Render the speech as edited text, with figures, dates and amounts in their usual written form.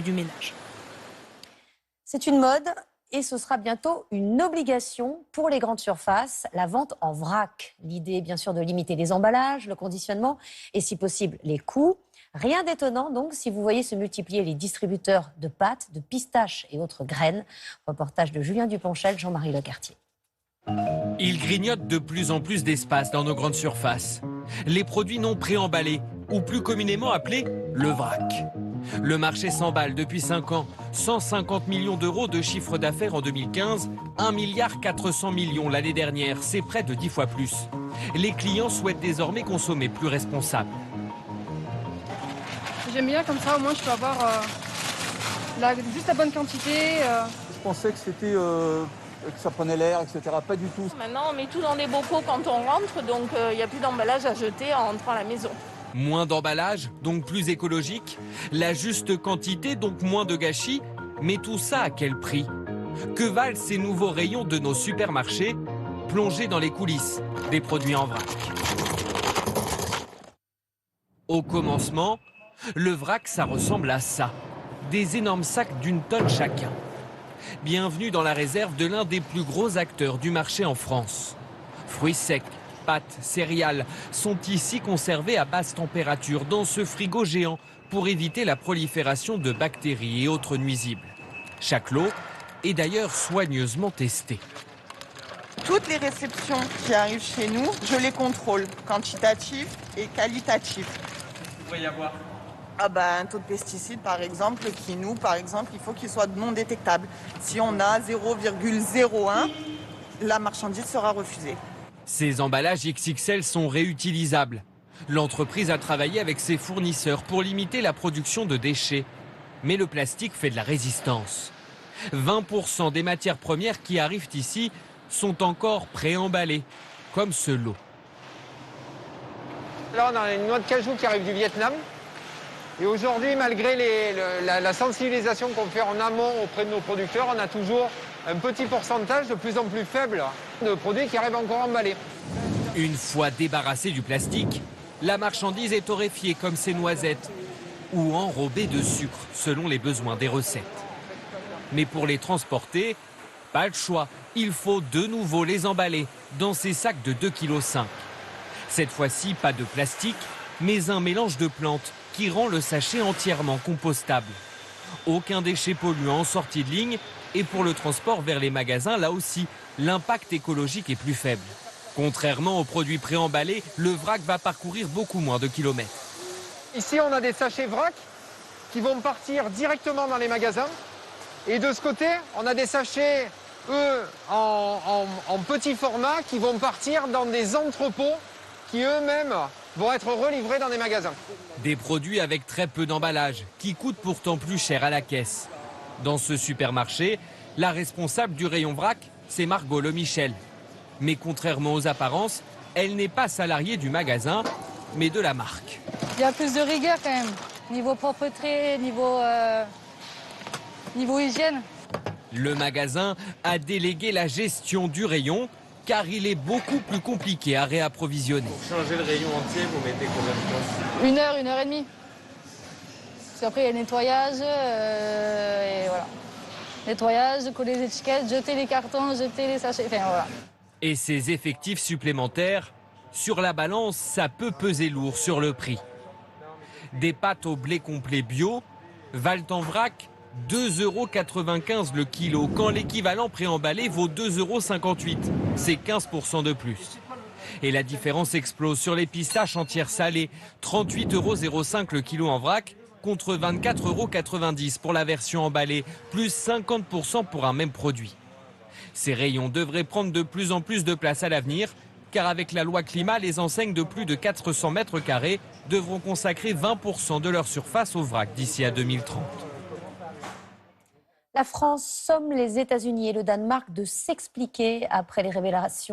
du ménage. C'est une mode et ce sera bientôt une obligation pour les grandes surfaces, la vente en vrac. L'idée, bien sûr, de limiter les emballages, le conditionnement et, si possible, les coûts. Rien d'étonnant, donc, si vous voyez se multiplier les distributeurs de pâtes, de pistaches et autres graines. Reportage de Julien Duponchel, Jean-Marie Lecartier. Il grignote de plus en plus d'espace dans nos grandes surfaces. Les produits non préemballés, ou plus communément appelés le vrac. Le marché s'emballe depuis 5 ans. 150 millions d'euros de chiffre d'affaires en 2015, 1,4 milliard l'année dernière, c'est près de 10 fois plus. Les clients souhaitent désormais consommer plus responsable. J'aime bien comme ça, au moins je peux avoir juste la bonne quantité. Je pensais que c'était que ça prenait l'air, etc. Pas du tout. Maintenant, on met tout dans des bocaux quand on rentre, donc il n'y a plus d'emballage à jeter en rentrant à la maison. Moins d'emballage, donc plus écologique. La juste quantité, donc moins de gâchis. Mais tout ça à quel prix? Que valent ces nouveaux rayons de nos supermarchés plongés dans les coulisses des produits en vrac? Au commencement, le vrac, ça ressemble à ça. Des énormes sacs d'une tonne chacun. Bienvenue dans la réserve de l'un des plus gros acteurs du marché en France. Fruits secs, pâtes, céréales sont ici conservés à basse température dans ce frigo géant pour éviter la prolifération de bactéries et autres nuisibles. Chaque lot est d'ailleurs soigneusement testé. Toutes les réceptions qui arrivent chez nous, je les contrôle, quantitatif et qualitatif. Vous pourriez y avoir Un taux de pesticides, par exemple, qui nous, par exemple, il faut qu'il soit non détectable. Si on a 0,01, la marchandise sera refusée. Ces emballages XXL sont réutilisables. L'entreprise a travaillé avec ses fournisseurs pour limiter la production de déchets. Mais le plastique fait de la résistance. 20% des matières premières qui arrivent ici sont encore préemballées, comme ce lot. Là, on a une noix de cajou qui arrive du Vietnam. Et aujourd'hui, malgré la sensibilisation qu'on fait en amont auprès de nos producteurs, on a toujours un petit pourcentage de plus en plus faible de produits qui arrivent encore emballés. Une fois débarrassée du plastique, la marchandise est torréfiée comme ces noisettes ou enrobée de sucre selon les besoins des recettes. Mais pour les transporter, pas le choix, il faut de nouveau les emballer dans ces sacs de 2,5 kg. Cette fois-ci, pas de plastique, mais un mélange de plantes qui rend le sachet entièrement compostable. Aucun déchet polluant en sortie de ligne et pour le transport vers les magasins, là aussi, l'impact écologique est plus faible. Contrairement aux produits préemballés, le vrac va parcourir beaucoup moins de kilomètres. Ici, on a des sachets vrac qui vont partir directement dans les magasins. Et de ce côté, on a des sachets, eux, en petit format qui vont partir dans des entrepôts qui eux-mêmes vont être relivrés dans des magasins. Des produits avec très peu d'emballage, qui coûtent pourtant plus cher à la caisse. Dans ce supermarché, la responsable du rayon vrac, c'est Margot Lemichel. Mais contrairement aux apparences, elle n'est pas salariée du magasin, mais de la marque. Il y a plus de rigueur quand même, niveau propreté, niveau hygiène. Le magasin a délégué la gestion du rayon, car il est beaucoup plus compliqué à réapprovisionner. Pour changer le rayon entier, vous mettez combien de temps? 1 heure et demie. Parce qu'après, il y a le nettoyage, et voilà. Nettoyage, coller les étiquettes, jeter les cartons, jeter les sachets, enfin voilà. Et ces effectifs supplémentaires, sur la balance, ça peut peser lourd sur le prix. Des pâtes au blé complet bio valent en vrac 2,95 € le kilo, quand l'équivalent préemballé vaut 2,58 €. C'est 15% de plus. Et la différence explose sur les pistaches entières salées, 38,05 € le kilo en vrac, contre 24,90 € pour la version emballée, plus 50% pour un même produit. Ces rayons devraient prendre de plus en plus de place à l'avenir, car avec la loi climat, les enseignes de plus de 400 mètres carrés devront consacrer 20% de leur surface au vrac d'ici à 2030. La France somme les États-Unis et le Danemark de s'expliquer après les révélations